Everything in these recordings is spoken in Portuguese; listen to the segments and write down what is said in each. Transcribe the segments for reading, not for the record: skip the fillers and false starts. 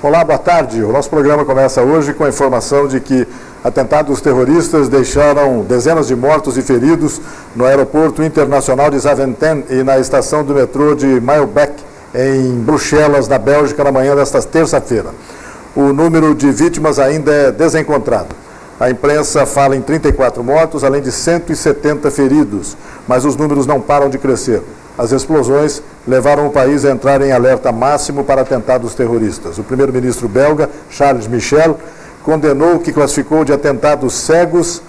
Olá, boa tarde. O nosso programa começa hoje com a informação de que atentados terroristas deixaram dezenas de mortos e feridos no aeroporto internacional de Zaventem e na estação do metrô de Maelbeek, em Bruxelas, na Bélgica, na manhã desta terça-feira. O número de vítimas ainda é desencontrado. A imprensa fala em 34 mortos, além de 170 feridos, mas os números não param de crescer. As explosões levaram o país a entrar em alerta máximo para atentados terroristas. O primeiro-ministro belga, Charles Michel, condenou o que classificou de atentados cegos,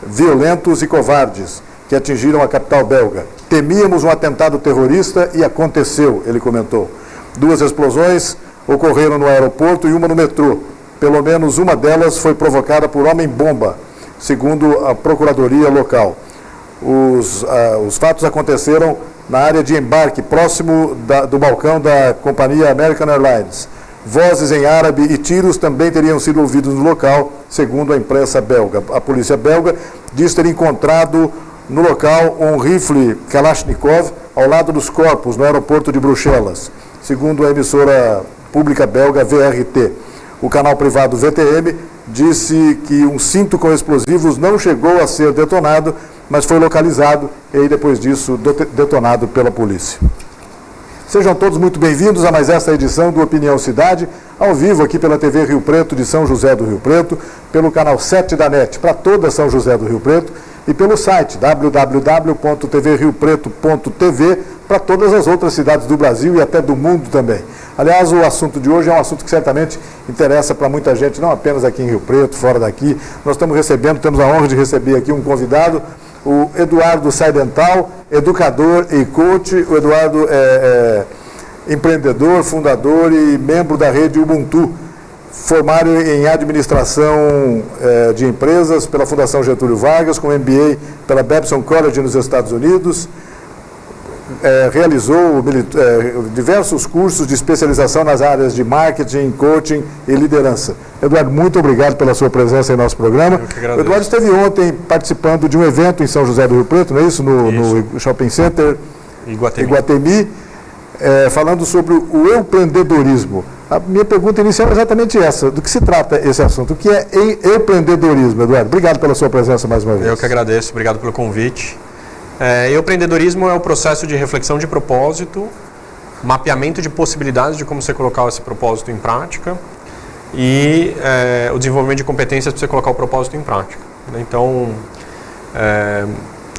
violentos e covardes, que atingiram a capital belga. Temíamos um atentado terrorista e aconteceu, ele comentou. 2 explosões ocorreram no aeroporto e uma no metrô. Pelo menos uma delas foi provocada por homem-bomba, segundo a procuradoria local. Os fatos aconteceram na área de embarque, próximo do balcão da companhia American Airlines. Vozes em árabe e tiros também teriam sido ouvidos no local, segundo a imprensa belga. A polícia belga diz ter encontrado no local um rifle Kalashnikov ao lado dos corpos, no aeroporto de Bruxelas, segundo a emissora pública belga VRT. O canal privado VTM disse que um cinto com explosivos não chegou a ser detonado, mas foi localizado e depois disso detonado pela polícia. Sejam todos muito bem-vindos a mais esta edição do Opinião Cidade, ao vivo aqui pela TV Rio Preto de São José do Rio Preto, pelo canal 7 da NET para toda São José do Rio Preto e pelo site www.tvriopreto.tv para todas as outras cidades do Brasil e até do mundo também. Aliás, o assunto de hoje é um assunto que certamente interessa para muita gente, não apenas aqui em Rio Preto, fora daqui. Nós temos a honra de receber aqui um convidado, o Eduardo Seidenthal, educador e coach. O Eduardo é empreendedor, fundador e membro da rede Ubuntu, formado em administração de empresas pela Fundação Getúlio Vargas, com MBA pela Babson College nos Estados Unidos. Realizou diversos cursos de especialização nas áreas de marketing, coaching e liderança. Eduardo, muito obrigado pela sua presença em nosso programa. O Eduardo esteve ontem participando de um evento em São José do Rio Preto, não é isso? No Shopping Center Iguatemi, falando sobre o empreendedorismo. A minha pergunta inicial é exatamente essa: do que se trata esse assunto? O que é empreendedorismo, Eduardo? Obrigado pela sua presença mais uma vez. Eu que agradeço, obrigado pelo convite. Empreendedorismo é o processo de reflexão de propósito, mapeamento de possibilidades de como você colocar esse propósito em prática e o desenvolvimento de competências para você colocar o propósito em prática. Então,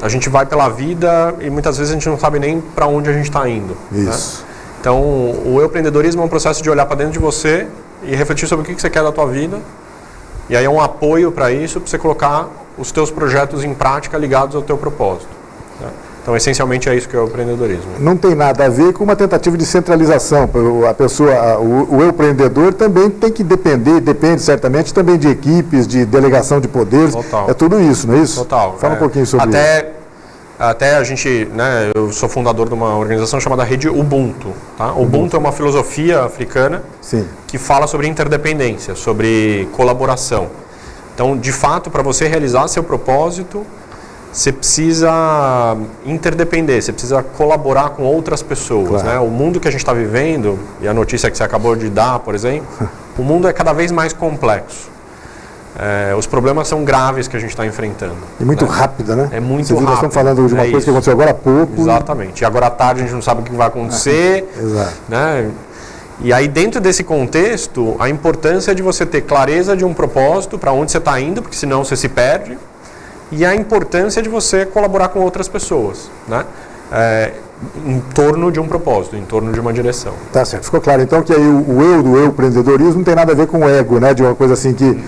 a gente vai pela vida e muitas vezes a gente não sabe nem para onde a gente está indo. Isso. Né? Então, o empreendedorismo é um processo de olhar para dentro de você e refletir sobre o que você quer da tua vida. E aí é um apoio para isso, para você colocar os teus projetos em prática ligados ao teu propósito. Então, essencialmente, é isso que é o empreendedorismo. Não tem nada a ver com uma tentativa de centralização. O empreendedor também tem que depende certamente também de equipes, de delegação de poderes. Total. É tudo isso, não é isso? Total. Fala um pouquinho sobre isso. Até a gente, eu sou fundador de uma organização chamada Rede Ubuntu. Tá? Ubuntu é uma filosofia africana. Sim. Que fala sobre interdependência, sobre colaboração. Então, de fato, para você realizar seu propósito, você precisa interdepender, você precisa colaborar com outras pessoas. Claro. Né? O mundo que a gente está vivendo, e a notícia que você acabou de dar, por exemplo, o mundo é cada vez mais complexo. Os problemas são graves que a gente está enfrentando. E muito rápido, né? É muito rápido. Nós estamos falando de uma coisa que aconteceu agora há pouco. Exatamente. E agora à tarde a gente não sabe o que vai acontecer. Exato. Né? E aí, dentro desse contexto, a importância de você ter clareza de um propósito, para onde você está indo, porque senão você se perde. E a importância de você colaborar com outras pessoas, né? Em torno de um propósito, em torno de uma direção. Tá certo, ficou claro então que aí o eu do empreendedorismo não tem nada a ver com o ego, né? De uma coisa assim que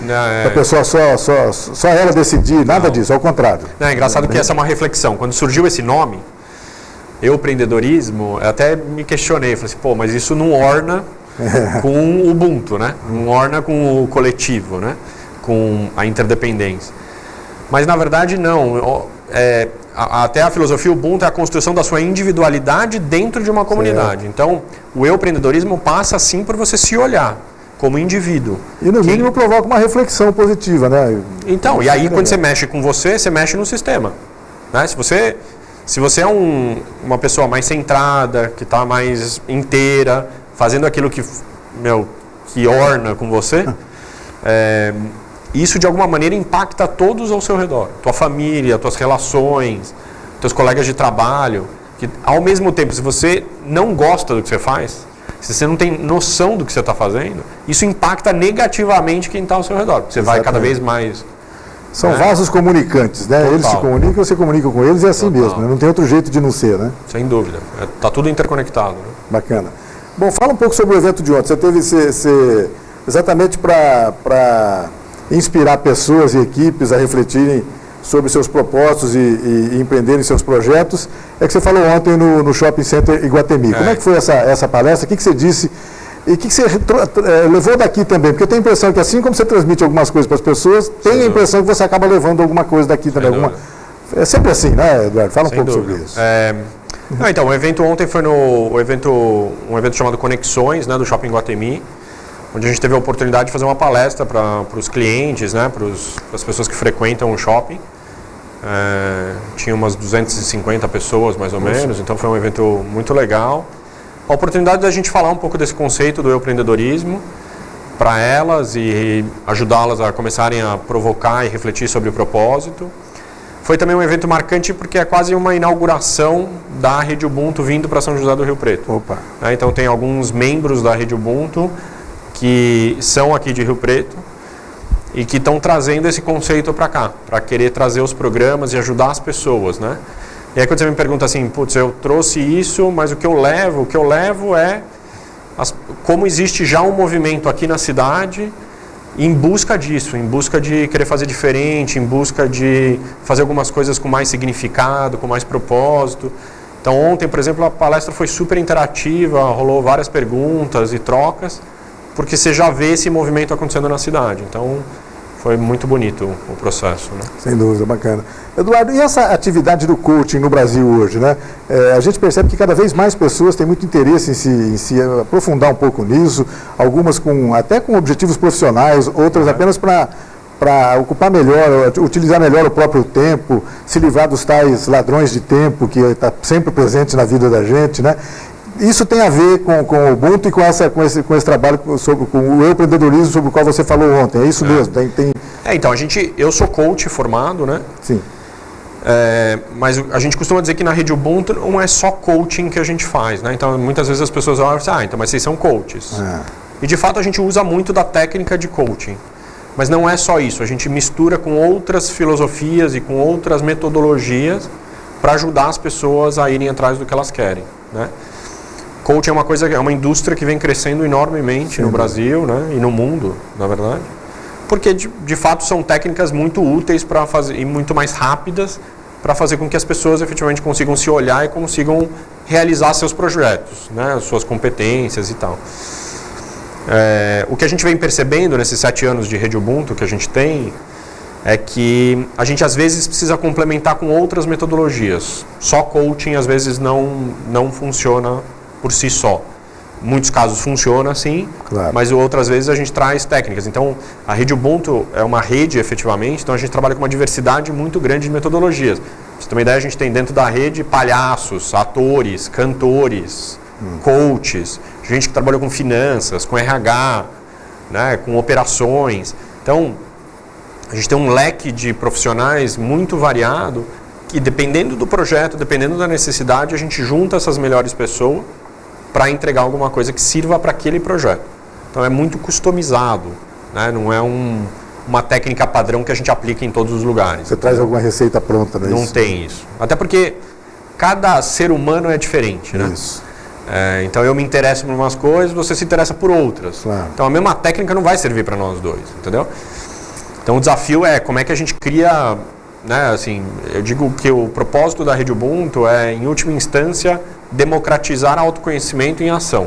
a pessoa só ela decidir, nada disso, ao contrário. É engraçado que essa é uma reflexão. Quando surgiu esse nome, empreendedorismo, eu até me questionei, falei assim, mas isso não orna com o Ubuntu, né? Não orna com o coletivo, né? Com a interdependência. Mas, na verdade, não. Até a filosofia Ubuntu é a construção da sua individualidade dentro de uma comunidade. Certo. Então, o empreendedorismo passa, sim, por você se olhar como indivíduo. E, no mínimo, provoca uma reflexão positiva, né? Então, e aí, quando você mexe com você mexe no sistema. Né? Se você é uma pessoa mais centrada, que está mais inteira, fazendo aquilo que que orna com você, isso de alguma maneira impacta todos ao seu redor. Tua família, tuas relações, teus colegas de trabalho. Que, ao mesmo tempo, se você não gosta do que você faz, se você não tem noção do que você está fazendo, isso impacta negativamente quem está ao seu redor. Você vai cada vez mais... São vasos comunicantes, né? Total. Eles se comunicam, você comunica com eles, é assim Total. mesmo, né? Não tem outro jeito de não ser, né? Sem dúvida. Está tudo interconectado. Né? Bacana. Bom, fala um pouco sobre o evento de ontem. Você teve exatamente para inspirar pessoas e equipes a refletirem sobre seus propósitos e empreenderem seus projetos. É que você falou ontem no Shopping Center Iguatemi. Como é que foi essa palestra? O que você disse? E o que você levou daqui também? Porque eu tenho a impressão que assim como você transmite algumas coisas para as pessoas, tem a impressão que você acaba levando alguma coisa daqui também. É sempre assim, né, Eduardo? Fala um pouco sobre isso. Então, o evento ontem foi um evento chamado Conexões, né, do Shopping Iguatemi, onde a gente teve a oportunidade de fazer uma palestra para os clientes, né, para as pessoas que frequentam o shopping. Tinha umas 250 pessoas, mais ou menos, então foi um evento muito legal. A oportunidade da gente falar um pouco desse conceito do empreendedorismo para elas e ajudá-las a começarem a provocar e refletir sobre o propósito. Foi também um evento marcante porque é quase uma inauguração da Rede Ubuntu vindo para São José do Rio Preto. Opa. Então tem alguns membros da Rede Ubuntu que são aqui de Rio Preto e que estão trazendo esse conceito para cá, para querer trazer os programas e ajudar as pessoas, né? E aí quando você me pergunta assim, putz, eu trouxe isso, mas o que eu levo é como existe já um movimento aqui na cidade em busca disso, em busca de querer fazer diferente, em busca de fazer algumas coisas com mais significado, com mais propósito. Então ontem, por exemplo, a palestra foi super interativa, rolou várias perguntas e trocas, porque você já vê esse movimento acontecendo na cidade. Então foi muito bonito o processo, né? Sem dúvida, bacana. Eduardo, e essa atividade do coaching no Brasil hoje, né? A gente percebe que cada vez mais pessoas têm muito interesse em se aprofundar um pouco nisso, algumas até com objetivos profissionais, outras apenas para ocupar melhor, utilizar melhor o próprio tempo, se livrar dos tais ladrões de tempo que está sempre presente na vida da gente, né? Isso tem a ver com o Ubuntu e com esse trabalho com o empreendedorismo sobre o qual você falou ontem. É isso mesmo? Então, eu sou coach formado, né? Sim. Mas a gente costuma dizer que na Rede Ubuntu não é só coaching que a gente faz, né? Então, muitas vezes as pessoas olham e dizem, então, mas vocês são coaches. E, de fato, a gente usa muito da técnica de coaching. Mas não é só isso. A gente mistura com outras filosofias e com outras metodologias para ajudar as pessoas a irem atrás do que elas querem, né? Coaching é uma indústria que vem crescendo enormemente no Brasil, né, e no mundo, na verdade, porque de fato são técnicas muito úteis para fazer e muito mais rápidas para fazer com que as pessoas efetivamente consigam se olhar e consigam realizar seus projetos, né, suas competências e tal. O que a gente vem percebendo nesses 7 anos de Rede Ubuntu que a gente tem é que a gente às vezes precisa complementar com outras metodologias. Só coaching às vezes não funciona por si só. Em muitos casos funciona sim, claro, mas outras vezes a gente traz técnicas. Então, a Rede Ubuntu é uma rede efetivamente, então a gente trabalha com uma diversidade muito grande de metodologias. Pra você ter uma ideia, a gente tem dentro da rede palhaços, atores, cantores, coaches, gente que trabalha com finanças, com RH, né, com operações. Então, a gente tem um leque de profissionais muito variado que, dependendo do projeto, dependendo da necessidade, a gente junta essas melhores pessoas para entregar alguma coisa que sirva para aquele projeto. Então é muito customizado, né? Não é uma técnica padrão que a gente aplica em todos os lugares. Você traz alguma receita pronta, não é isso? Não tem isso. Até porque cada ser humano é diferente, né? Isso. Então eu me interesso por umas coisas, você se interessa por outras. Claro. Então a mesma técnica não vai servir para nós dois, entendeu? Então o desafio é como é que a gente cria, né, assim, eu digo que o propósito da Rede Ubuntu é, em última instância, democratizar autoconhecimento em ação.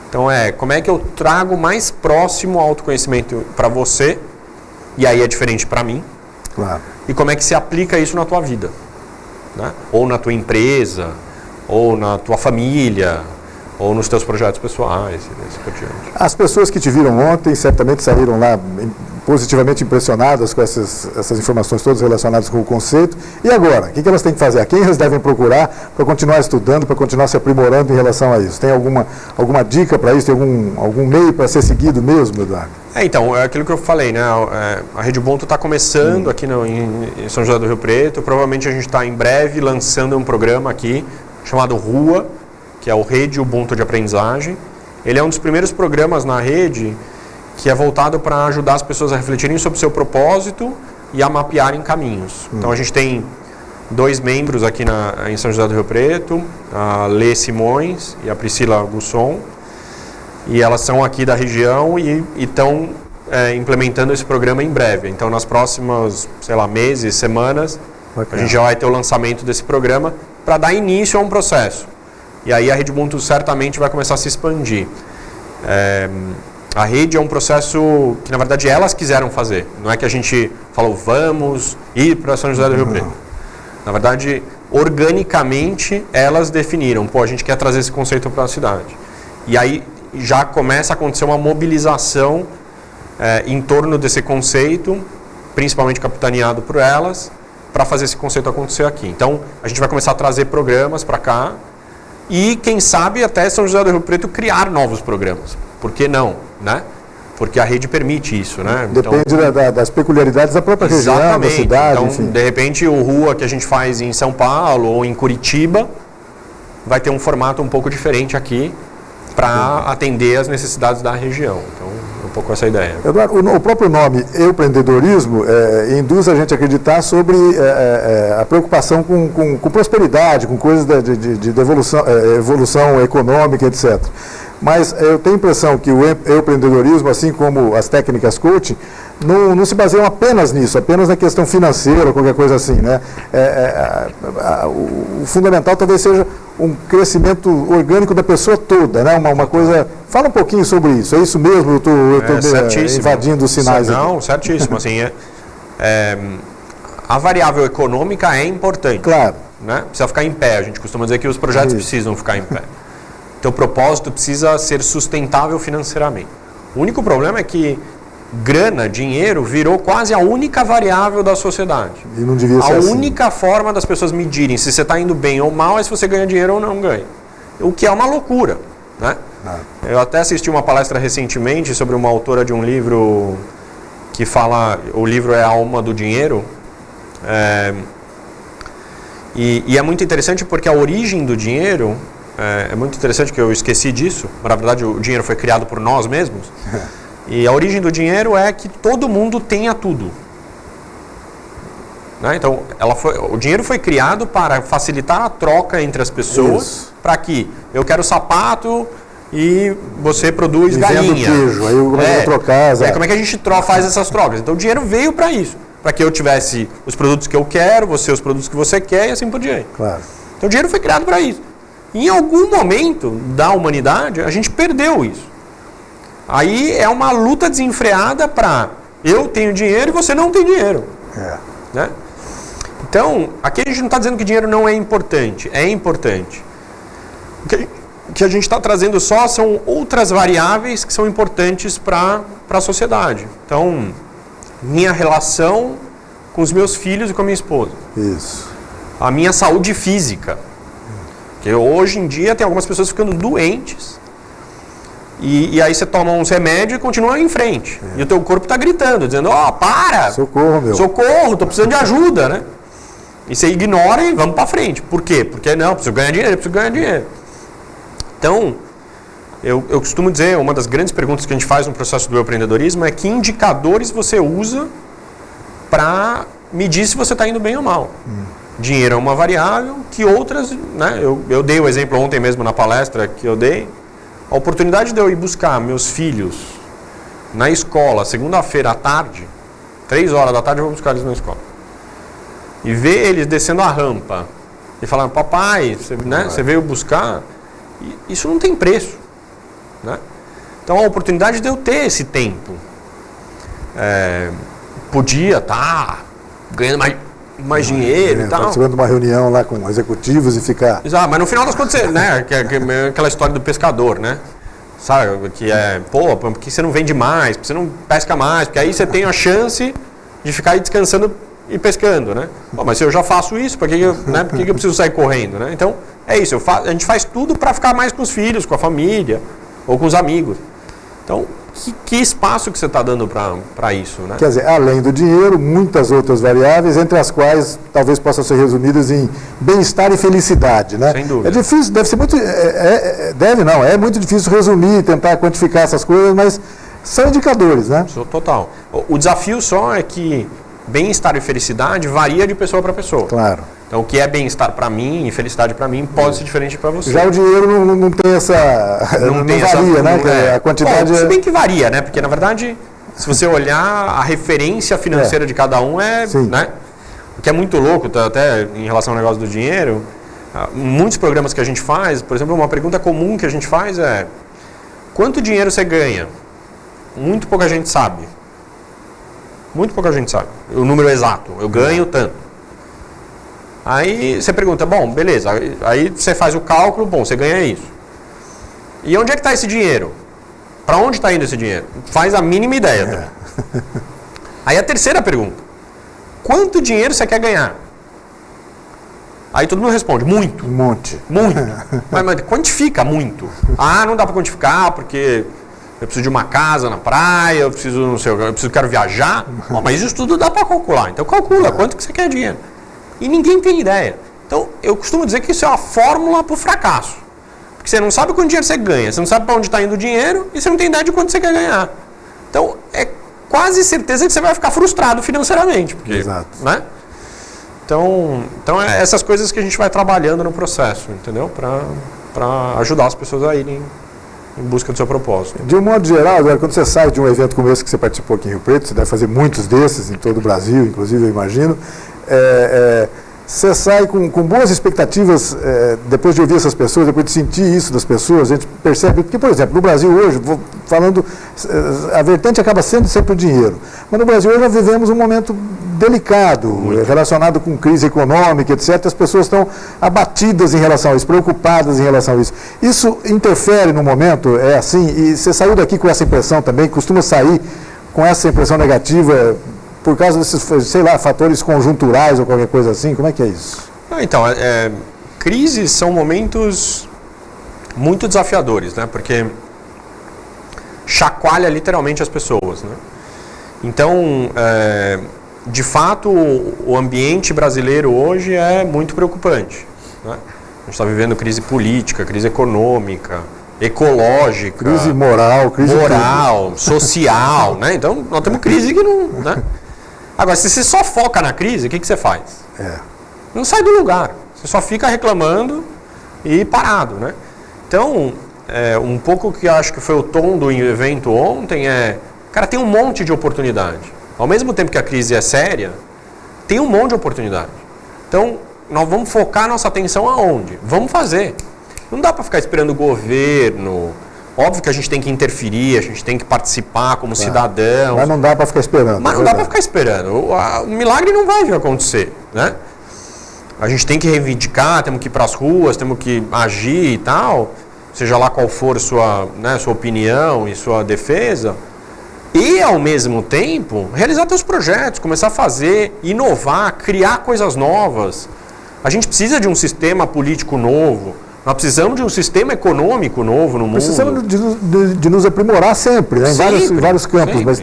Então como é que eu trago mais próximo ao autoconhecimento para você, e aí é diferente para mim, claro, e como é que se aplica isso na tua vida, né? Ou na tua empresa, ou na tua família, ou nos teus projetos pessoais, e assim por diante. As pessoas que te viram ontem certamente saíram lá positivamente impressionadas com essas informações todas relacionadas com o conceito. E agora? O que elas têm que fazer? A quem elas devem procurar para continuar estudando, para continuar se aprimorando em relação a isso? Tem alguma dica para isso? Tem algum meio para ser seguido mesmo, Eduardo? Então, é aquilo que eu falei, né? A Rede Ubuntu está começando aqui em São José do Rio Preto. Provavelmente a gente está em breve lançando um programa aqui chamado RUA, que é o Rede Ubuntu de Aprendizagem. Ele é um dos primeiros programas na rede que é voltado para ajudar as pessoas a refletirem sobre o seu propósito e a mapearem caminhos. Então a gente tem 2 membros aqui em São José do Rio Preto, a Lê Simões e a Priscila Gusson, e elas são aqui da região e estão implementando esse programa em breve. Então nas próximas, meses, semanas, a gente já vai ter o lançamento desse programa para dar início a um processo. E aí a Rede Ubuntu certamente vai começar a se expandir. A rede é um processo que, na verdade, elas quiseram fazer. Não é que a gente falou, vamos ir para São José do Rio Preto. Na verdade, organicamente, elas definiram, a gente quer trazer esse conceito para a cidade. E aí já começa a acontecer uma mobilização em torno desse conceito, principalmente capitaneado por elas, para fazer esse conceito acontecer aqui. Então, a gente vai começar a trazer programas para cá e, quem sabe, até São José do Rio Preto criar novos programas. Por que não, né? Porque a rede permite isso, né? Depende das peculiaridades da própria região, da cidade, então, enfim. De repente, o RUA que a gente faz em São Paulo ou em Curitiba vai ter um formato um pouco diferente aqui para atender as necessidades da região. Então, é um pouco essa ideia. Eduardo, o próprio nome empreendedorismo induz a gente a acreditar sobre a preocupação com prosperidade, com coisas de evolução econômica, etc. Mas eu tenho a impressão que o empreendedorismo, assim como as técnicas coaching, não se baseiam apenas nisso, apenas na questão financeira, qualquer coisa assim, né? O fundamental talvez seja um crescimento orgânico da pessoa toda, né? Uma coisa... Fala um pouquinho sobre isso. É isso mesmo? Eu estou invadindo os sinais aqui. Não, certíssimo. Assim, a variável econômica é importante. Claro. Né? Precisa ficar em pé. A gente costuma dizer que os projetos precisam ficar em pé. Teu propósito precisa ser sustentável financeiramente. O único problema é que grana, dinheiro, virou quase a única variável da sociedade. E não devia ser assim. A única forma das pessoas medirem se você está indo bem ou mal é se você ganha dinheiro ou não ganha. O que é uma loucura, né? Eu até assisti uma palestra recentemente sobre uma autora de um livro que fala... O livro é A Alma do Dinheiro. E é muito interessante porque a origem do dinheiro... É muito interessante que eu esqueci disso. Na verdade, o dinheiro foi criado por nós mesmos. E a origem do dinheiro é que todo mundo tenha tudo. Né? Então, o dinheiro foi criado para facilitar a troca entre as pessoas, para que eu quero sapato e você produz galinha. Queijo, aí eu começo a trocar. Como é que a gente faz essas trocas? Então, o dinheiro veio para isso. Para que eu tivesse os produtos que eu quero, você os produtos que você quer e assim por diante. Claro. Então, o dinheiro foi criado para isso. Em algum momento da humanidade, a gente perdeu isso. Aí é uma luta desenfreada para eu tenho dinheiro e você não tem dinheiro. Né? Então, aqui a gente não está dizendo que dinheiro não é importante. É importante. O que a gente está trazendo só são outras variáveis que são importantes para a sociedade. Então, minha relação com os meus filhos e com a minha esposa. Isso. A minha saúde física. Porque hoje em dia tem algumas pessoas ficando doentes e aí você toma uns remédios e continua em frente. E o teu corpo está gritando, dizendo, para! Socorro, meu. Socorro, estou precisando de ajuda, né? E você ignora e vamos para frente. Por quê? Porque não, preciso ganhar dinheiro. Então, eu costumo dizer, uma das grandes perguntas que a gente faz no processo do empreendedorismo é que indicadores você usa para medir se você está indo bem ou mal. Dinheiro é uma variável que outras, né? Eu dei o exemplo ontem mesmo na palestra que eu dei. A oportunidade de eu ir buscar meus filhos na escola, segunda-feira à tarde, 3 horas da tarde eu vou buscar eles na escola. E ver eles descendo a rampa e falando, papai, você veio buscar, isso não tem preço. Né? Então a oportunidade de eu ter esse tempo. Podia estar ganhando mais dinheiro e tal. Participando de uma reunião lá com executivos e ficar... Exato, mas no final das contas, né, que é aquela história do pescador, né? sabe? Que é, pô, por que você não vende mais? Por que você não pesca mais? Porque aí você tem a chance de ficar aí descansando e pescando, né? Pô, mas se eu já faço isso, por que eu preciso sair correndo, né? Então, é isso, a gente faz tudo para ficar mais com os filhos, com a família ou com os amigos. Então, que espaço que você está dando para isso, né? Quer dizer, além do dinheiro, muitas outras variáveis, entre as quais talvez possam ser resumidas em bem-estar e felicidade, né? Sem dúvida. É difícil, deve ser muito... é muito difícil resumir, tentar quantificar essas coisas, mas são indicadores, né? Total. O desafio só é que bem-estar e felicidade varia de pessoa para pessoa. Claro. Então, o que é bem-estar para mim e felicidade para mim pode ser diferente para você. Já o dinheiro não tem essa... Não varia, né? A quantidade... Bom, se bem que varia, né? Porque, na verdade, se você olhar, a referência financeira de cada um é... Né? O que é muito louco, até em relação ao negócio do dinheiro, muitos programas que a gente faz, por exemplo, uma pergunta comum que a gente faz é: quanto dinheiro você ganha? Muito pouca gente sabe. Muito pouca gente sabe o número exato. Eu ganho tanto. Aí você pergunta, bom, beleza, aí você faz o cálculo, bom, você ganha isso. E onde é que está esse dinheiro? Para onde está indo esse dinheiro? Faz a mínima ideia. Aí a terceira pergunta, quanto dinheiro você quer ganhar? Aí todo mundo responde, muito. Um monte. Muito. Mas quantifica muito. Ah, não dá para quantificar porque eu preciso de uma casa na praia, eu preciso, não sei, quero viajar. Bom, mas isso tudo dá para calcular. Então calcula quanto que você quer dinheiro. E ninguém tem ideia. Então, eu costumo dizer que isso é uma fórmula para o fracasso. Porque você não sabe quanto dinheiro você ganha, você não sabe para onde está indo o dinheiro e você não tem ideia de quanto você quer ganhar. Então, é quase certeza que você vai ficar frustrado financeiramente. Porque, exato. Né? Então, é essas coisas que a gente vai trabalhando no processo, entendeu? Para ajudar as pessoas a irem em busca do seu propósito. De um modo geral, agora, quando você sai de um evento como esse que você participou aqui em Rio Preto, você deve fazer muitos desses em todo o Brasil, inclusive, eu imagino, você sai com boas expectativas, depois de ouvir essas pessoas, depois de sentir isso das pessoas, a gente percebe, porque, por exemplo, no Brasil hoje, a vertente acaba sendo sempre o dinheiro, mas no Brasil hoje nós vivemos um momento delicado, relacionado com crise econômica, etc. As pessoas estão abatidas em relação a isso, preocupadas em relação a isso. Isso interfere no momento, é assim, e você saiu daqui com essa impressão também, costuma sair com essa impressão negativa por causa desses, sei lá, fatores conjunturais ou qualquer coisa assim? Como é que é isso? Então, crises são momentos muito desafiadores, né? Porque chacoalha literalmente as pessoas, né? Então, de fato, o ambiente brasileiro hoje é muito preocupante, né? A gente está vivendo crise política, crise econômica, ecológica, crise moral, social, né? Então, nós temos crise que não... Né? Agora, se você só foca na crise, o que você faz? Não sai do lugar. Você só fica reclamando e parado, né? Então, um pouco que eu acho que foi o tom do evento ontem cara, tem um monte de oportunidade. Ao mesmo tempo que a crise é séria, tem um monte de oportunidade. Então, nós vamos focar nossa atenção aonde? Vamos fazer. Não dá para ficar esperando o governo. Óbvio que a gente tem que interferir, a gente tem que participar como cidadão. Mas não dá para ficar esperando. Mas não dá para ficar esperando. O milagre não vai vir acontecer, né? A gente tem que reivindicar, temos que ir para as ruas, temos que agir e tal, seja lá qual for sua opinião e sua defesa. E, ao mesmo tempo, realizar seus projetos, começar a fazer, inovar, criar coisas novas. A gente precisa de um sistema político novo. Nós precisamos de um sistema econômico novo no mundo. Precisamos de nos aprimorar sempre, né? Em vários campos, mas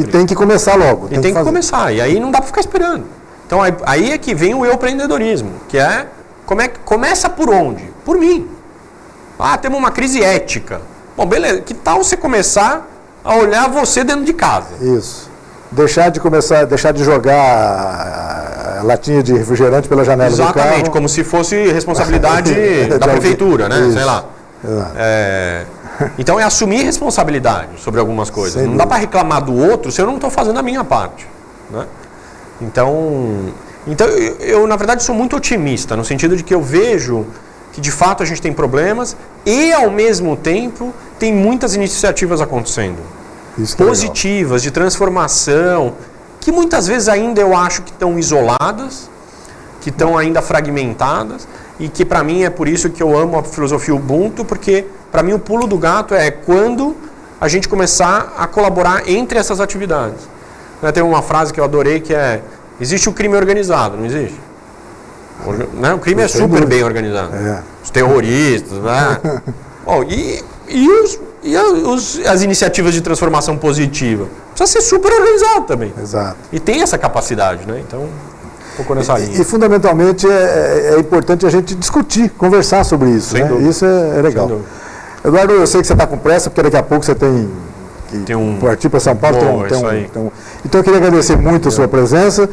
tem que começar logo. Tem que começar, e aí não dá para ficar esperando. Então aí é que vem o empreendedorismo, que começa por onde? Por mim. Temos uma crise ética. Bom, beleza, que tal você começar a olhar você dentro de casa? Isso. Deixar de jogar a latinha de refrigerante pela janela do carro. Exatamente, como se fosse responsabilidade da prefeitura, né? Isso. Sei lá. Então é assumir responsabilidade sobre algumas coisas. Não dá para reclamar do outro se eu não estou fazendo a minha parte, né? Então eu, na verdade, sou muito otimista, no sentido de que eu vejo que, de fato, a gente tem problemas e, ao mesmo tempo, tem muitas iniciativas acontecendo. Positivas, de transformação, que muitas vezes ainda eu acho que estão isoladas, que estão ainda fragmentadas, e que, para mim, é por isso que eu amo a filosofia Ubuntu, porque, Para mim, o pulo do gato é quando a gente começar a colaborar entre essas atividades. Tem uma frase que eu adorei que é: existe o crime organizado, não existe? O crime é super bem organizado. Os terroristas, né? Bom, as iniciativas de transformação positiva? Precisa ser super organizado também. Exato. E tem essa capacidade, né? Então, um pouco nessa linha. E fundamentalmente é importante a gente discutir, conversar sobre isso. Sem né? dúvida. Isso é legal. Eduardo, eu sei que você está com pressa, porque daqui a pouco você tem que partir para São Paulo. Então eu queria agradecer muito a sua presença.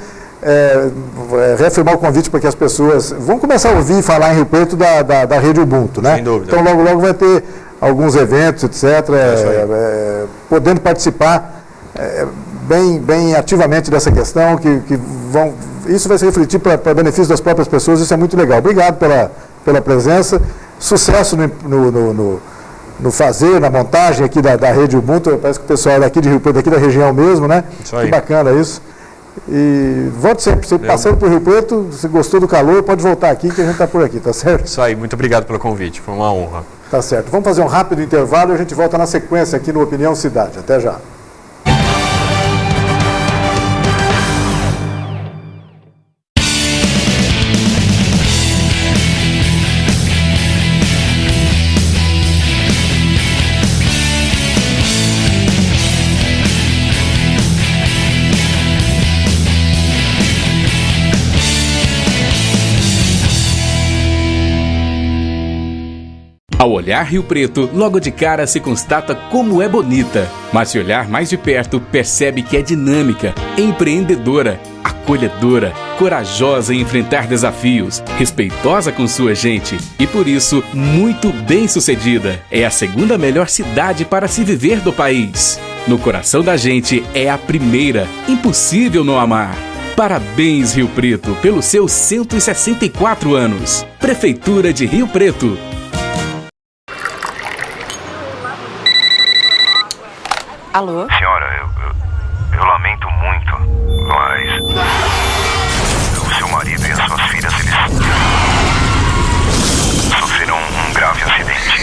Reafirmar o convite para que as pessoas vão começar a ouvir falar em Rio Preto da Rede Ubuntu, né? Sem dúvida. Então logo vai ter alguns eventos, etc., podendo participar bem ativamente dessa questão, isso vai se refletir para benefício das próprias pessoas, isso é muito legal. Obrigado pela presença, sucesso no fazer, na montagem aqui da Rede Ubuntu. Parece que o pessoal daqui de Rio Preto, daqui da região mesmo, né? Isso aí. Que bacana isso. E volte sempre, você passando por Rio Preto, se gostou do calor, pode voltar aqui que a gente está por aqui, tá certo? Isso aí, muito obrigado pelo convite, foi uma honra. Tá certo, vamos fazer um rápido intervalo e a gente volta na sequência aqui no Opinião Cidade. Até já. Ao olhar Rio Preto, logo de cara se constata como é bonita. Mas se olhar mais de perto, percebe que é dinâmica, empreendedora, acolhedora, corajosa em enfrentar desafios, respeitosa com sua gente e, por isso, muito bem-sucedida. É a segunda melhor cidade para se viver do país. No coração da gente, é a primeira. Impossível não amar. Parabéns, Rio Preto, pelos seus 164 anos. Prefeitura de Rio Preto. Alô? Senhora, eu lamento muito, mas o seu marido e as suas filhas, eles sofreram um grave acidente.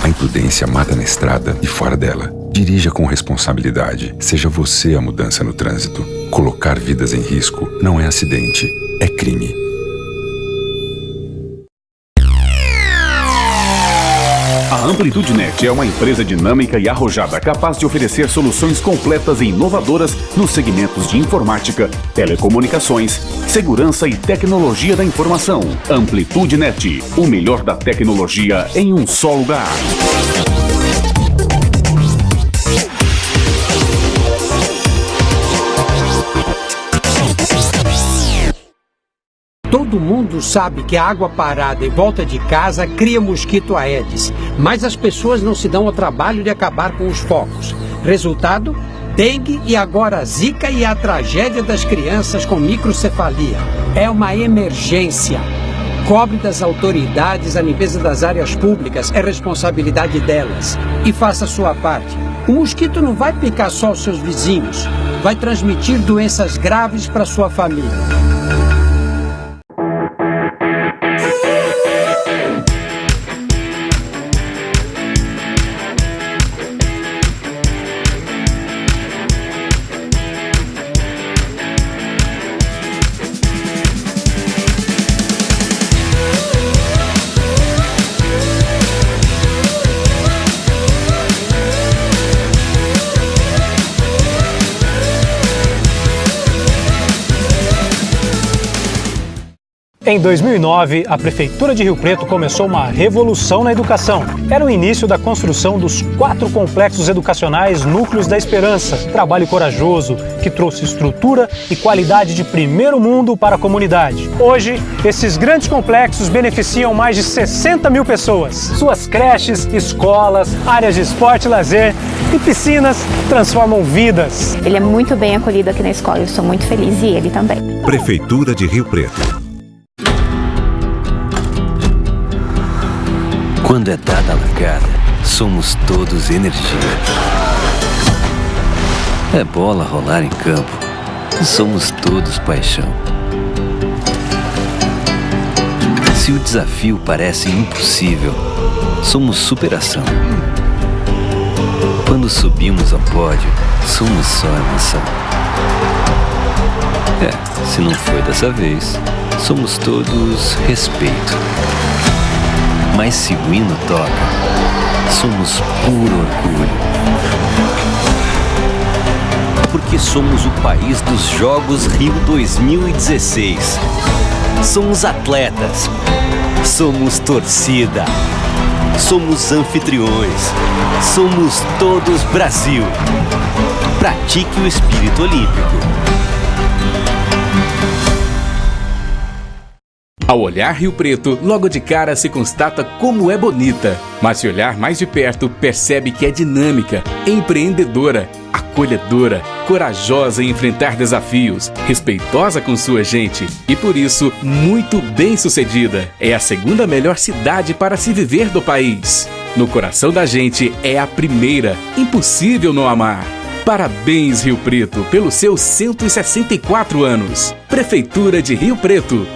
A imprudência mata na estrada e fora dela. Dirija com responsabilidade. Seja você a mudança no trânsito. Colocar vidas em risco não é acidente, é crime. A Amplitude Net é uma empresa dinâmica e arrojada capaz de oferecer soluções completas e inovadoras nos segmentos de informática, telecomunicações, segurança e tecnologia da informação. Amplitude Net, o melhor da tecnologia em um só lugar. Todo mundo sabe que a água parada em volta de casa cria mosquito Aedes, mas as pessoas não se dão ao trabalho de acabar com os focos. Resultado? Dengue e agora a zika e a tragédia das crianças com microcefalia. É uma emergência. Cobre das autoridades a limpeza das áreas públicas, é responsabilidade delas. E faça a sua parte. O mosquito não vai picar só os seus vizinhos, vai transmitir doenças graves para sua família. Em 2009, a Prefeitura de Rio Preto começou uma revolução na educação. Era o início da construção dos 4 complexos educacionais Núcleos da Esperança, trabalho corajoso que trouxe estrutura e qualidade de primeiro mundo para a comunidade. Hoje, esses grandes complexos beneficiam mais de 60 mil pessoas. Suas creches, escolas, áreas de esporte e lazer e piscinas transformam vidas. Ele é muito bem acolhido aqui na escola, eu sou muito feliz e ele também. Prefeitura de Rio Preto. Quando é dada a largada, somos todos energia. É bola rolar em campo, somos todos paixão. Se o desafio parece impossível, somos superação. Quando subimos ao pódio, somos só emoção. Se não foi dessa vez, somos todos respeito. Mas se o hino toca, somos puro orgulho. Porque somos o país dos Jogos Rio 2016. Somos atletas. Somos torcida. Somos anfitriões. Somos todos Brasil. Pratique o espírito olímpico. Ao olhar Rio Preto, logo de cara se constata como é bonita. Mas se olhar mais de perto, percebe que é dinâmica, empreendedora, acolhedora, corajosa em enfrentar desafios, respeitosa com sua gente e, por isso, muito bem-sucedida. É a segunda melhor cidade para se viver do país. No coração da gente, é a primeira. Impossível não amar. Parabéns, Rio Preto, pelos seus 164 anos. Prefeitura de Rio Preto.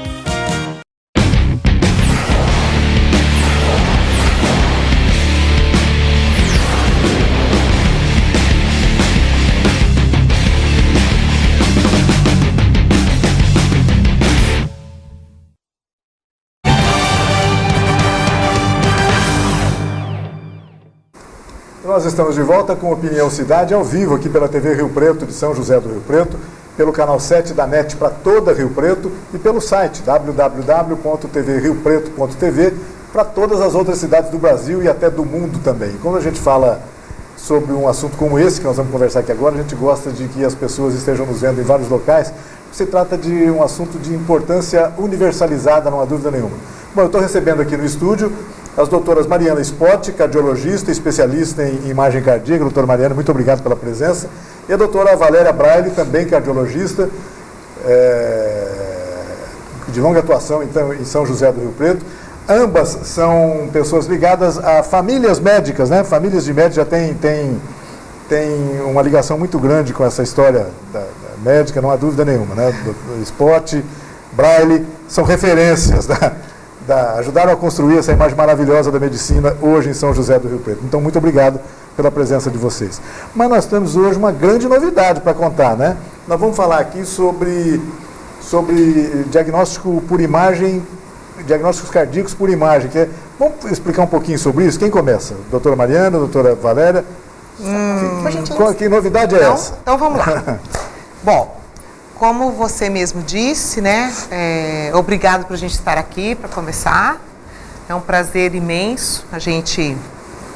Nós estamos de volta com Opinião Cidade ao vivo aqui pela TV Rio Preto de São José do Rio Preto, pelo canal 7 da NET para toda Rio Preto e pelo site www.tvriopreto.tv para todas as outras cidades do Brasil e até do mundo também. Quando a gente fala sobre um assunto como esse que nós vamos conversar aqui agora, a gente gosta de que as pessoas estejam nos vendo em vários locais. Se trata de um assunto de importância universalizada, não há dúvida nenhuma. Bom, eu estou recebendo aqui no estúdio as doutoras Mariana Spott, cardiologista, especialista em imagem cardíaca. Doutora Mariana, muito obrigado pela presença. E a doutora Valéria Braille, também cardiologista, de longa atuação então, em São José do Rio Preto. Ambas são pessoas ligadas a famílias médicas, né? Famílias de médicos já têm uma ligação muito grande com essa história da médica, não há dúvida nenhuma, né? Spott, Braille, são referências ajudaram a construir essa imagem maravilhosa da medicina hoje em São José do Rio Preto. Então, muito obrigado pela presença de vocês. Mas nós temos hoje uma grande novidade para contar, né? Nós vamos falar aqui sobre diagnóstico por imagem, diagnósticos cardíacos por imagem. Vamos explicar um pouquinho sobre isso? Quem começa? Doutora Mariana, doutora Valéria? Que novidade é essa? Então, vamos lá. Bom, como você mesmo disse, né? Obrigado por a gente estar aqui para começar. É um prazer imenso a gente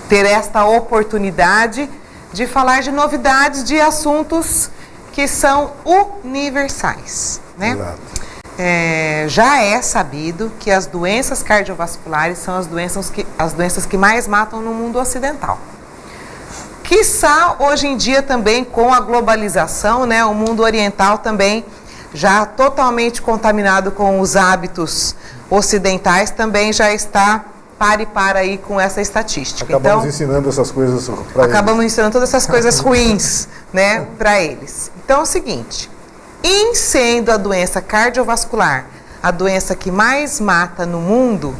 ter esta oportunidade de falar de novidades de assuntos que são universais, né? Já é sabido que as doenças cardiovasculares são as doenças que mais matam no mundo ocidental. Quiçá, hoje em dia também, com a globalização, né, o mundo oriental também, já totalmente contaminado com os hábitos ocidentais, também já está par e par aí com essa estatística. Acabamos ensinando essas coisas para eles. Acabamos ensinando todas essas coisas ruins, né, para eles. Então é o seguinte, em sendo a doença cardiovascular a doença que mais mata no mundo,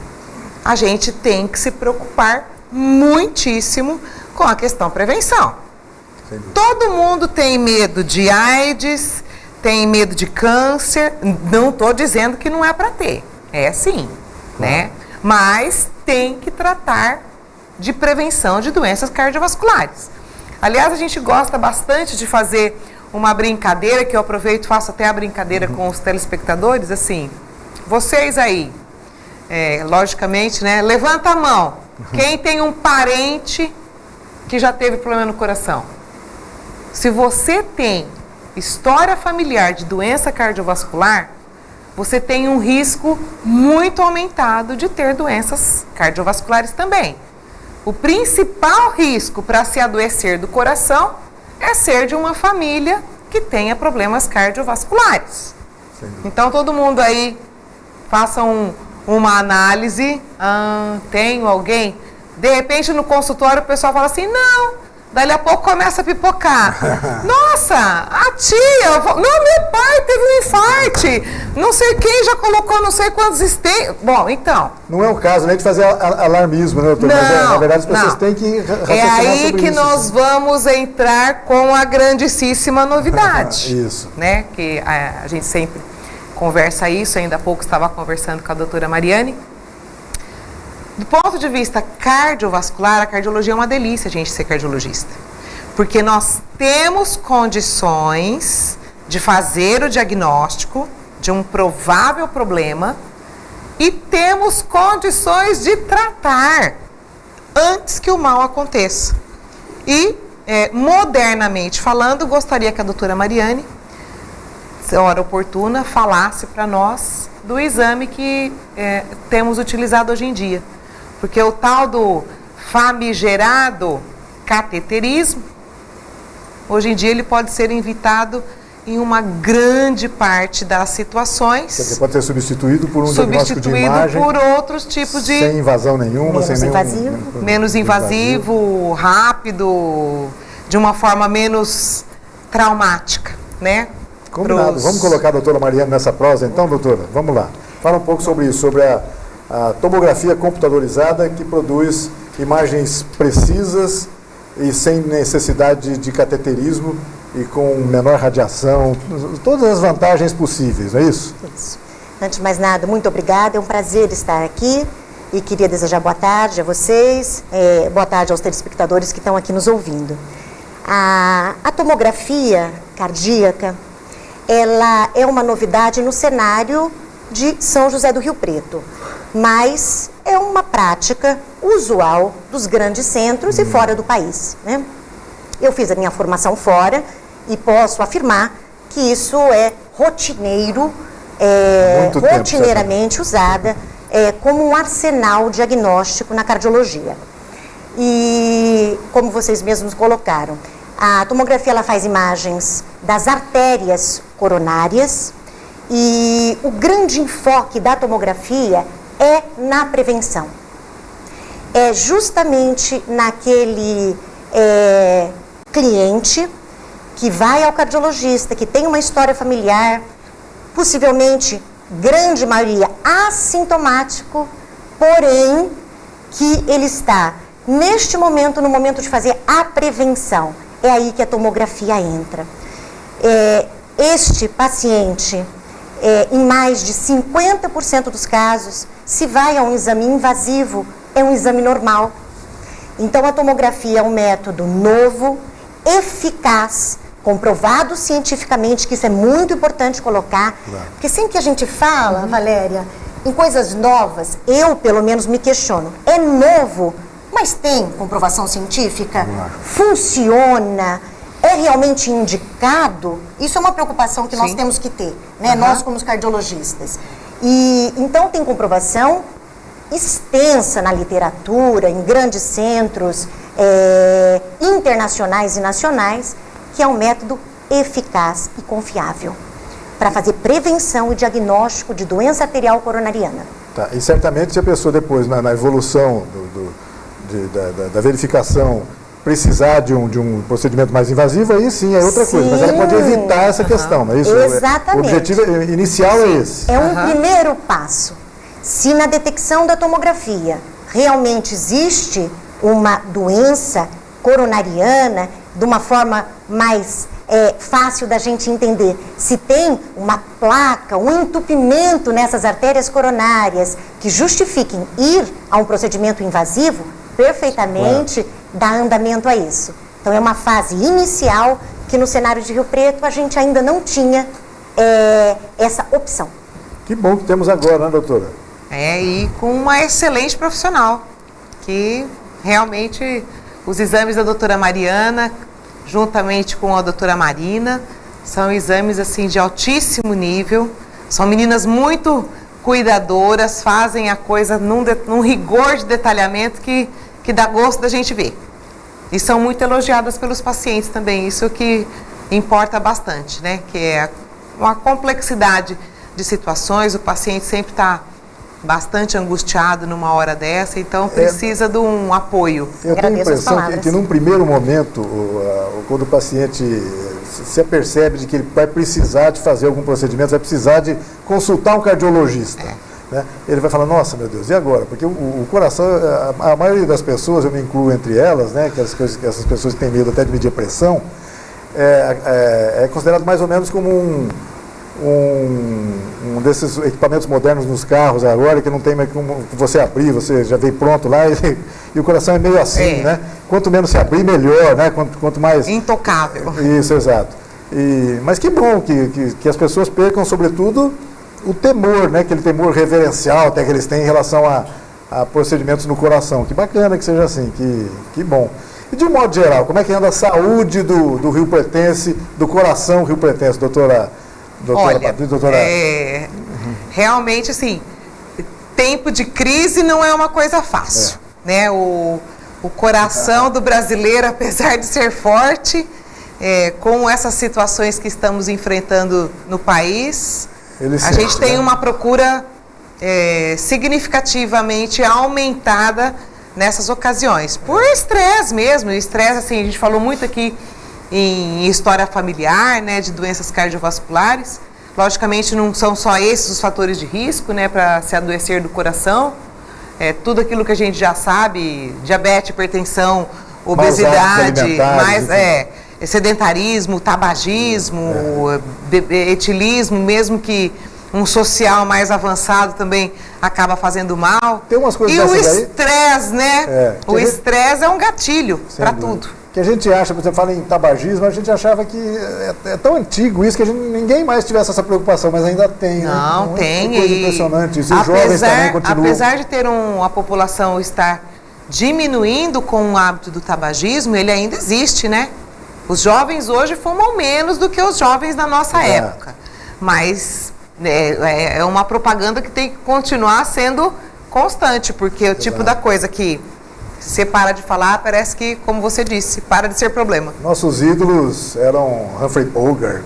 a gente tem que se preocupar muitíssimo com a questão prevenção. Todo mundo tem medo de AIDS, tem medo de câncer. Não estou dizendo que não é para ter, é sim, né? Mas tem que tratar de prevenção de doenças cardiovasculares. Aliás, a gente gosta bastante de fazer uma brincadeira, que eu aproveito e faço até a brincadeira com os telespectadores, assim, vocês aí, logicamente, né? Levanta a mão. Quem tem um parente que já teve problema no coração? Se você tem história familiar de doença cardiovascular, você tem um risco muito aumentado de ter doenças cardiovasculares também. O principal risco para se adoecer do coração é ser de uma família que tenha problemas cardiovasculares. Então, todo mundo aí faça uma análise. Tenho alguém? De repente, no consultório, o pessoal fala assim, não, Dali a pouco começa a pipocar. Nossa, a tia, não, meu pai teve um infarte. Não sei quem já colocou não sei quantos estentes. Bom, então. Não é um caso nem de fazer alarmismo, né, doutor? Não, mas na verdade as pessoas têm que raciocinar é aí sobre que isso. nós vamos entrar com a grandíssima novidade. Isso. Né? Que a gente sempre conversa isso, ainda há pouco estava conversando com a doutora Mariane. Do ponto de vista cardiovascular, a cardiologia é uma delícia a gente ser cardiologista. Porque nós temos condições de fazer o diagnóstico de um provável problema e temos condições de tratar antes que o mal aconteça. E, modernamente falando, gostaria que a doutora Mariane, se hora oportuna, falasse para nós do exame que temos utilizado hoje em dia. Porque o tal do famigerado cateterismo, hoje em dia ele pode ser evitado em uma grande parte das situações. Quer dizer, pode ser substituído por um diagnóstico de imagem. Substituído por outros tipos de... Sem invasão nenhuma, sem invasivo. Menos invasivo, rápido, de uma forma menos traumática, né? Combinado. Vamos colocar a doutora Mariane nessa prosa então, doutora? Vamos lá. Fala um pouco sobre isso, sobre a tomografia computadorizada que produz imagens precisas e sem necessidade de cateterismo e com menor radiação, todas as vantagens possíveis, não é isso? Isso. Antes de mais nada, muito obrigada, é um prazer estar aqui e queria desejar boa tarde a vocês, boa tarde aos telespectadores que estão aqui nos ouvindo. A tomografia cardíaca, ela é uma novidade no cenário de São José do Rio Preto, mas é uma prática usual dos grandes centros e fora do país, né? Eu fiz a minha formação fora e posso afirmar que isso é rotineiro, rotineiramente usada como um arsenal diagnóstico na cardiologia. E como vocês mesmos colocaram, a tomografia ela faz imagens das artérias coronárias e o grande enfoque da tomografia é na prevenção. É justamente naquele cliente que vai ao cardiologista, que tem uma história familiar, possivelmente, grande maioria, assintomático, porém, que ele está, neste momento, no momento de fazer a prevenção. É aí que a tomografia entra. Este paciente, em mais de 50% dos casos, se vai a um exame invasivo, é um exame normal. Então, a tomografia é um método novo, eficaz, comprovado cientificamente, que isso é muito importante colocar, porque sempre que a gente fala, Valéria, em coisas novas, eu, pelo menos, me questiono. É novo, mas tem comprovação científica? Funciona? É realmente indicado? Isso é uma preocupação que nós temos que ter, né? Nós como cardiologistas. E então tem comprovação extensa na literatura, em grandes centros internacionais e nacionais, que é um método eficaz e confiável para fazer prevenção e diagnóstico de doença arterial coronariana. Tá. E certamente se a pessoa depois, na evolução da verificação, precisar de um procedimento mais invasivo, aí sim é outra coisa, mas ela pode evitar essa questão, não é isso? Exatamente. O objetivo inicial é esse. É um primeiro passo. Se na detecção da tomografia realmente existe uma doença coronariana, de uma forma mais fácil da gente entender, se tem uma placa, um entupimento nessas artérias coronárias que justifiquem ir a um procedimento invasivo, perfeitamente dá andamento a isso. Então é uma fase inicial que no cenário de Rio Preto a gente ainda não tinha essa opção. Que bom que temos agora, né, doutora? E com uma excelente profissional, que realmente os exames da doutora Mariana, juntamente com a doutora Marina, são exames assim de altíssimo nível, são meninas muito cuidadoras, fazem a coisa num rigor de detalhamento que dá gosto da gente ver. E são muito elogiadas pelos pacientes também, isso que importa bastante, né? Que é uma complexidade de situações, o paciente sempre está bastante angustiado numa hora dessa, então precisa de um apoio. Eu tenho a impressão que num primeiro momento, quando o paciente se apercebe de que ele vai precisar de fazer algum procedimento, vai precisar de consultar um cardiologista, né? Ele vai falar, nossa, meu Deus, e agora? Porque o coração, a maioria das pessoas, eu me incluo entre elas, né, que essas pessoas que têm medo até de medir a pressão, é considerado mais ou menos como um desses equipamentos modernos nos carros agora, que não tem mais como você abrir, você já veio pronto lá, e o coração é meio assim, né? Quanto menos se abrir, melhor, né? Quanto mais... Intocável. Isso, exato. Mas que bom que as pessoas percam, sobretudo, o temor, né? Aquele temor reverencial até que eles têm em relação a procedimentos no coração. Que bacana que seja assim, que bom. E de um modo geral, como é que anda a saúde do Rio Pretense, do coração rio-pretense, doutora Patrícia, realmente, assim, tempo de crise não é uma coisa fácil, né? O coração do brasileiro, apesar de ser forte, com essas situações que estamos enfrentando no país, a gente tem uma procura significativamente aumentada nessas ocasiões, por estresse mesmo. Estresse, assim, a gente falou muito aqui em história familiar, né, de doenças cardiovasculares. Logicamente não são só esses os fatores de risco, né, para se adoecer do coração. Tudo aquilo que a gente já sabe, diabetes, hipertensão, obesidade, sedentarismo, tabagismo, etilismo, mesmo que um social mais avançado também acaba fazendo mal. Tem umas coisas e o estresse, né? O estresse é um gatilho para tudo. Que a gente acha, por exemplo, fala em tabagismo, a gente achava que é tão antigo isso que ninguém mais tivesse essa preocupação, mas ainda tem. Não, né? tem. Coisa impressionante. Isso, os jovens também continuam. Apesar de ter a população estar diminuindo com o hábito do tabagismo, ele ainda existe, né? Os jovens hoje fumam menos do que os jovens da nossa época. Mas é uma propaganda que tem que continuar sendo constante, porque o tipo da coisa que você para de falar, parece que, como você disse, para de ser problema. Nossos ídolos eram Humphrey Bogart,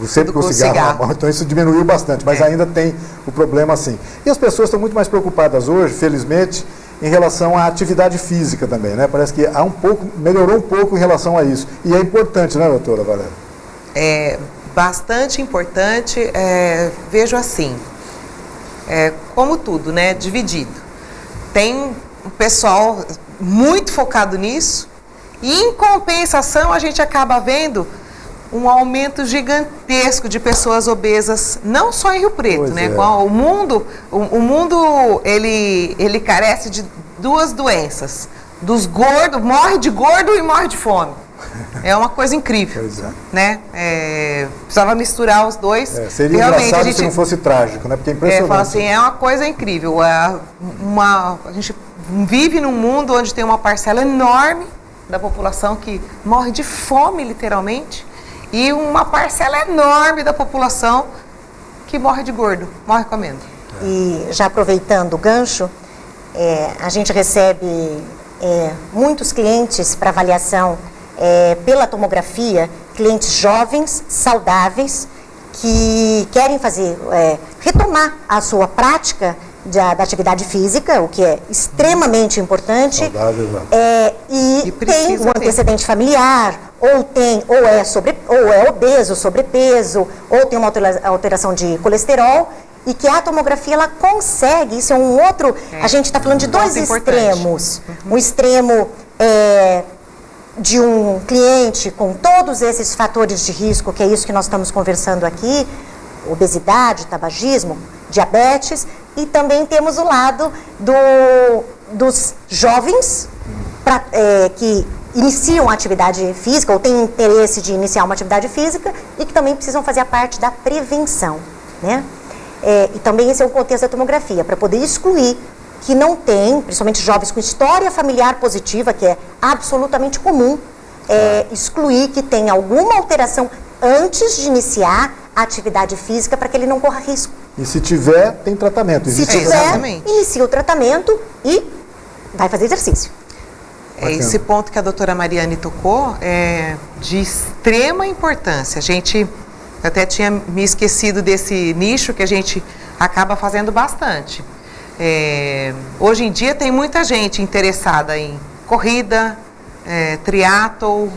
sempre com cigarro na mão, então isso diminuiu bastante, mas ainda tem o problema assim. E as pessoas estão muito mais preocupadas hoje, felizmente, em relação à atividade física também, né? Parece que melhorou um pouco em relação a isso. E é importante, né, doutora Valéria? É bastante importante, vejo assim, como tudo, né, dividido. Tem o pessoal muito focado nisso, e em compensação a gente acaba vendo um aumento gigantesco de pessoas obesas, não só em Rio Preto, né? O mundo ele carece de duas doenças, dos gordos, morre de gordo e morre de fome. É uma coisa incrível, né? Precisava misturar os dois. Seria realmente engraçado se não fosse trágico, né? Porque é impressionante. Fala assim, é uma coisa incrível. A gente vive num mundo onde tem uma parcela enorme da população que morre de fome, literalmente, e uma parcela enorme da população que morre de gordo, morre comendo. E já aproveitando o gancho, a gente recebe muitos clientes para avaliação pela tomografia, clientes jovens, saudáveis, que querem retomar a sua prática da atividade física, o que é extremamente importante, e tem um antecedente familiar, ou é obeso, sobrepeso, ou tem uma alteração de colesterol, e que a tomografia ela consegue, isso é um outro, a gente está falando de dois extremos, um extremo de um cliente com todos esses fatores de risco, que é isso que nós estamos conversando aqui, obesidade, tabagismo, diabetes, e também temos o lado dos jovens que iniciam a atividade física ou têm interesse de iniciar uma atividade física e que também precisam fazer a parte da prevenção, né? E também esse é o contexto da tomografia, para poder excluir que não tem, principalmente jovens com história familiar positiva, que é absolutamente comum, excluir que tem alguma alteração antes de iniciar a atividade física para que ele não corra risco. E se tiver, tem tratamento. Se tiver, inicia o tratamento e vai fazer exercício. Esse ponto que a doutora Mariane tocou é de extrema importância. Eu até tinha me esquecido desse nicho que a gente acaba fazendo bastante. Hoje em dia tem muita gente interessada em corrida, triatlo,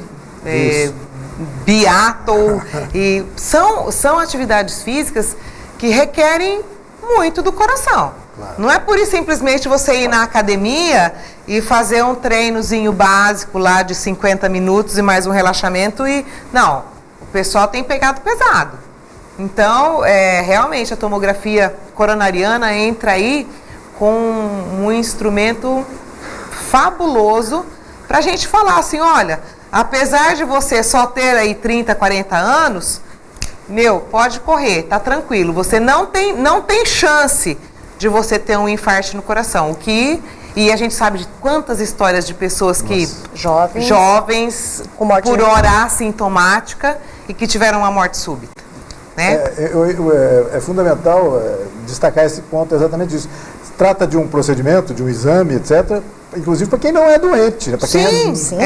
biatlo, e são atividades físicas que requerem muito do coração. Claro. Não é pura e simplesmente você ir na academia e fazer um treinozinho básico lá de 50 minutos e mais um relaxamento não, o pessoal tem pegado pesado. Então, realmente a tomografia coronariana entra aí com um instrumento fabuloso para a gente falar assim, olha, apesar de você só ter aí 30, 40 anos, pode correr, tá tranquilo, você não tem chance de você ter um infarto no coração, e a gente sabe de quantas histórias de pessoas que jovens por hora assintomática e que tiveram uma morte súbita. Né? É fundamental destacar esse ponto, exatamente isso. Se trata de um procedimento, de um exame, etc., inclusive para quem não é doente. Né? Sim.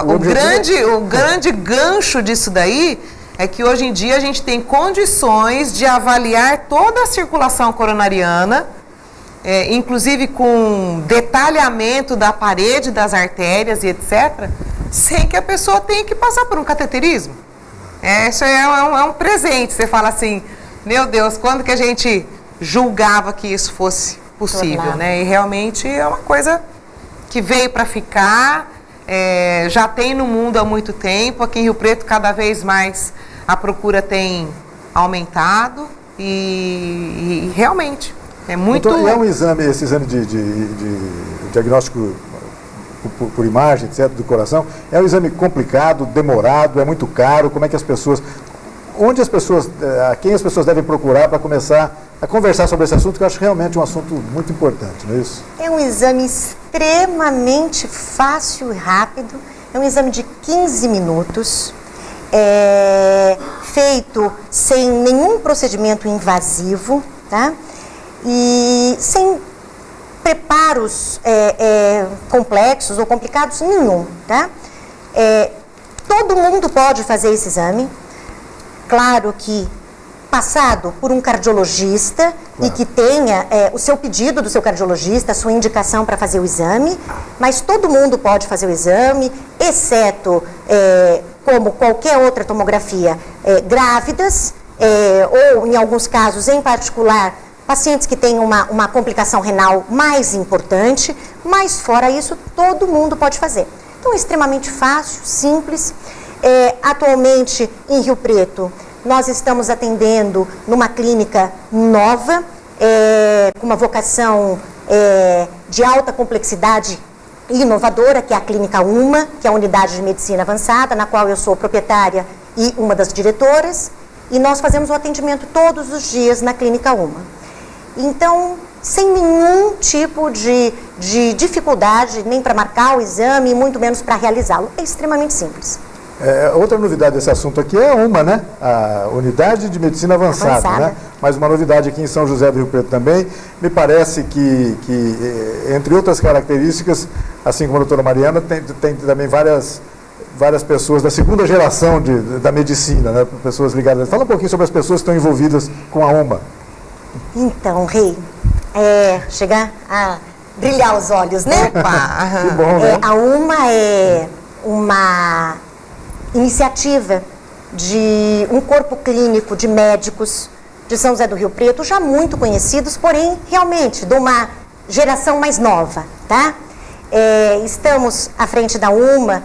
O grande gancho disso daí é que hoje em dia a gente tem condições de avaliar toda a circulação coronariana, inclusive com detalhamento da parede das artérias e etc., sem que a pessoa tenha que passar por um cateterismo. Isso é um presente. Você fala assim, meu Deus, quando que a gente julgava que isso fosse possível, né? E realmente é uma coisa que veio para ficar, já tem no mundo há muito tempo. Aqui em Rio Preto, cada vez mais a procura tem aumentado e realmente é muito... Então, é um exame, esse exame de diagnóstico por imagem, etc., do coração, é um exame complicado, demorado, é muito caro. Como é que a quem as pessoas devem procurar para começar a conversar sobre esse assunto, que eu acho realmente um assunto muito importante, não é isso? É um exame extremamente fácil e rápido, é um exame de 15 minutos, feito sem nenhum procedimento invasivo, tá? E sem preparos complexos ou complicados nenhum, tá? Todo mundo pode fazer esse exame, claro que passado por um cardiologista e que tenha o seu pedido do seu cardiologista, a sua indicação para fazer o exame, mas todo mundo pode fazer o exame, exceto, como qualquer outra tomografia, grávidas, ou em alguns casos em particular, pacientes que têm uma complicação renal mais importante, mas fora isso, todo mundo pode fazer. Então, é extremamente fácil, simples. Atualmente, em Rio Preto, nós estamos atendendo numa clínica nova, com uma vocação de alta complexidade e inovadora, que é a Clínica UMA, que é a Unidade de Medicina Avançada, na qual eu sou proprietária e uma das diretoras, e nós fazemos o atendimento todos os dias na Clínica UMA. Então, sem nenhum tipo de dificuldade, nem para marcar o exame, muito menos para realizá-lo. É extremamente simples. Outra novidade desse assunto aqui é uma, né? A Unidade de Medicina Avançada. Né? Mas uma novidade aqui em São José do Rio Preto também. Me parece que entre outras características, assim como a doutora Mariana, tem também várias pessoas da segunda geração da medicina, né? Pessoas ligadas. Fala um pouquinho sobre as pessoas que estão envolvidas com a UMA. Então, Rei, chegar a brilhar os olhos, né? Opa! Que bom, né? A UMA é uma iniciativa de um corpo clínico de médicos de São José do Rio Preto, já muito conhecidos, porém, realmente, de uma geração mais nova, tá? Estamos à frente da UMA,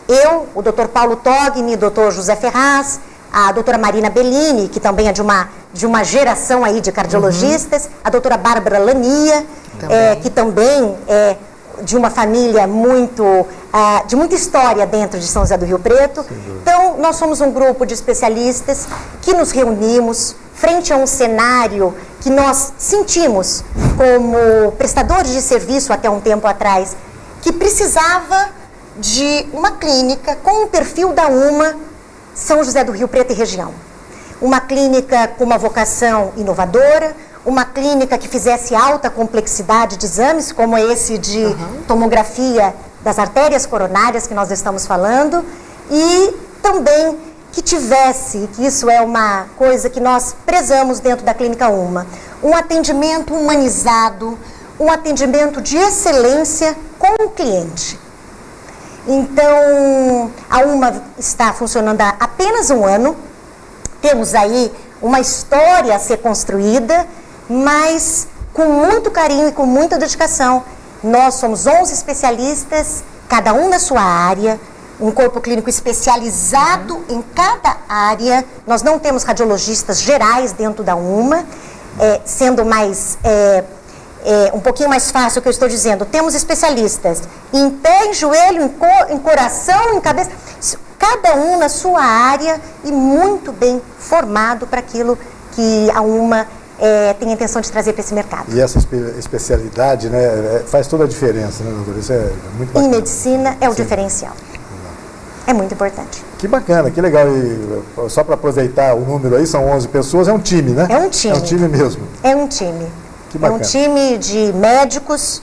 eu, o Dr. Paulo Togni, o Dr. José Ferraz, a doutora Marina Bellini, que também é de uma geração aí de cardiologistas, a doutora Bárbara Lania, que também é de uma família de muita história dentro de São José do Rio Preto. Então, nós somos um grupo de especialistas que nos reunimos frente a um cenário que nós sentimos como prestadores de serviço até um tempo atrás, que precisava de uma clínica com o perfil da UMA, São José do Rio Preto e região. Uma clínica com uma vocação inovadora, uma clínica que fizesse alta complexidade de exames, como esse de tomografia das artérias coronárias que nós estamos falando, e também que tivesse, que isso é uma coisa que nós prezamos dentro da Clínica UMA, um atendimento humanizado, um atendimento de excelência com o cliente. Então, a UMA está funcionando há apenas um ano, temos aí uma história a ser construída, mas com muito carinho e com muita dedicação. Nós somos 11 especialistas, cada um na sua área, um corpo clínico especializado em cada área. Nós não temos radiologistas gerais dentro da UMA, sendo mais, um pouquinho mais fácil o que eu estou dizendo. Temos especialistas em pé, em joelho, em coração, em cabeça, cada um na sua área e muito bem formado para aquilo que a UMA tem a intenção de trazer para esse mercado. E essa especialidade, né, faz toda a diferença, né, doutora? Isso é muito bacana. Em medicina é o diferencial. É muito importante. Que bacana, que legal. E só para aproveitar o número aí, são 11 pessoas, é um time, né? É um time. É um time mesmo. É um time. Que bacana. É um time de médicos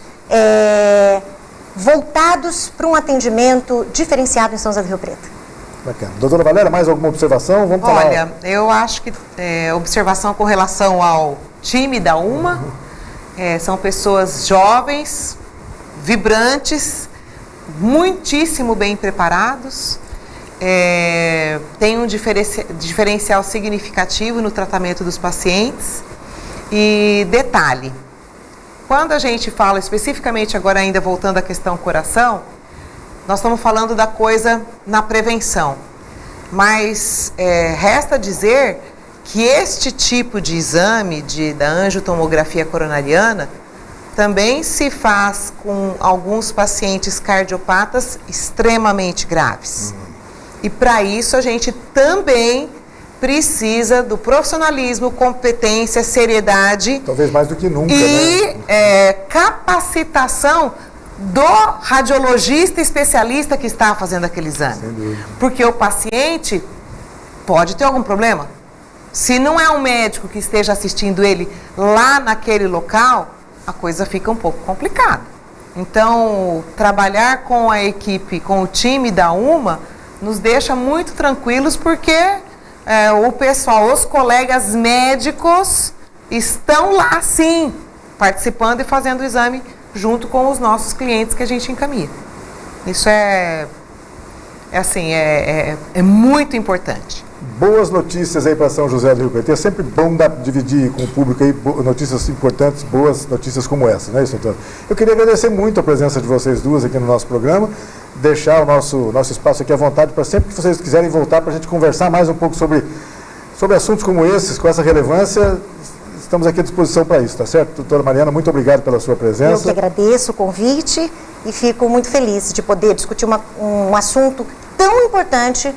voltados para um atendimento diferenciado em São José do Rio Preto. Bacana. Doutora Valéria, mais alguma observação? Vamos falar. Olha, eu acho que observação com relação ao time da UMA, são pessoas jovens, vibrantes, muitíssimo bem preparados, tem um diferencial significativo no tratamento dos pacientes. E detalhe, quando a gente fala especificamente, agora ainda voltando à questão coração, nós estamos falando da coisa na prevenção, mas resta dizer que este tipo de exame da angiotomografia coronariana também se faz com alguns pacientes cardiopatas extremamente graves. E para isso a gente também precisa do profissionalismo, competência, seriedade. Talvez mais do que nunca, e né? Capacitação do radiologista especialista que está fazendo aquele exame. Sem dúvida. Porque o paciente pode ter algum problema. Se não é um médico que esteja assistindo ele lá naquele local, a coisa fica um pouco complicada. Então, trabalhar com a equipe, com o time da UMA, nos deixa muito tranquilos porque o pessoal, os colegas médicos estão lá sim, participando e fazendo o exame junto com os nossos clientes que a gente encaminha. Isso é muito importante. Boas notícias aí para São José do Rio Preto. É sempre bom dividir com o público aí notícias importantes, boas notícias como essa, não é isso, doutor? Eu queria agradecer muito a presença de vocês duas aqui no nosso programa, deixar o nosso espaço aqui à vontade para sempre que vocês quiserem voltar para a gente conversar mais um pouco sobre assuntos como esses, com essa relevância. Estamos aqui à disposição para isso, tá certo? Doutora Mariana, muito obrigado pela sua presença. Eu que agradeço o convite e fico muito feliz de poder discutir um assunto tão importante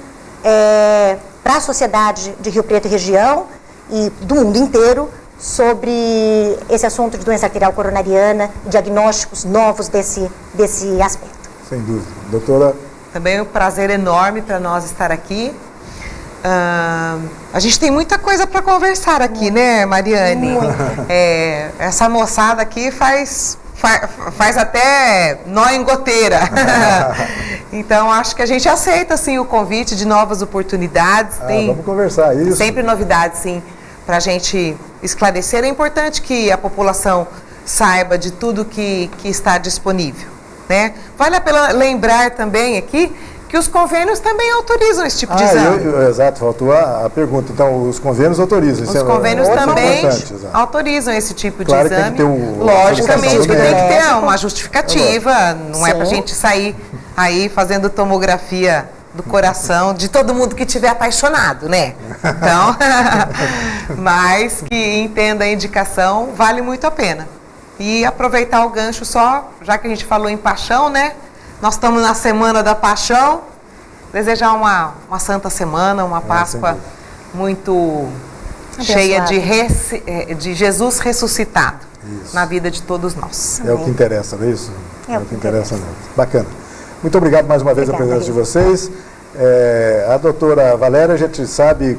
para a sociedade de Rio Preto e região e do mundo inteiro sobre esse assunto de doença arterial coronariana e diagnósticos novos desse aspecto. Sem dúvida. Doutora? Também é um prazer enorme para nós estar aqui. A gente tem muita coisa para conversar aqui, né, Mariane? Essa moçada aqui faz até nó em goteira. Então, acho que a gente aceita, sim, o convite de novas oportunidades. Vamos conversar, isso. Sempre novidades, sim, para a gente esclarecer. É importante que a população saiba de tudo que está disponível, né? Vale a pena lembrar também aqui que os convênios também autorizam esse tipo de exame. Exato, faltou a pergunta. Então, os convênios autorizam. Os convênios também autorizam esse tipo de exame. Tem que ter logicamente que tem que ter uma justificativa, não é para a gente sair aí fazendo tomografia do coração de todo mundo que estiver apaixonado, né? Então, mas que entenda a indicação, vale muito a pena. E aproveitar o gancho só, já que a gente falou em paixão, né? Nós estamos na Semana da Paixão, desejar uma santa semana, uma Páscoa muito cheia de Jesus ressuscitado na vida de todos nós. É o que interessa, não é isso? É o que interessa mesmo. Bacana. Muito obrigado mais uma vez a presença de vocês. A doutora Valéria, a gente sabe,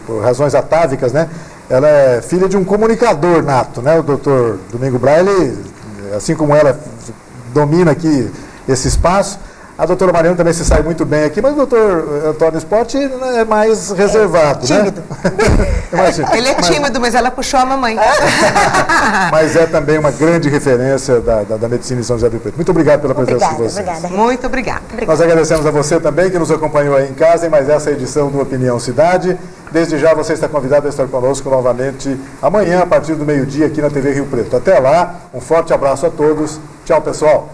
por razões atávicas, né? Ela é filha de um comunicador nato, né? O doutor Domingo Braille, assim como ela domina aqui esse espaço, A doutora Mariana também se sai muito bem aqui, mas o doutor Antônio Sport é mais reservado, tímido. Né? Ele é tímido, mas ela puxou a mamãe. Mas é também uma grande referência da medicina em São José do Rio Preto. Muito obrigado pela presença de vocês. Obrigada. Muito obrigada. Nós agradecemos a você também que nos acompanhou aí em casa em mais essa edição do Opinião Cidade. Desde já você está convidado a estar conosco novamente amanhã, a partir do meio-dia, aqui na TV Rio Preto. Até lá, um forte abraço a todos. Tchau, pessoal.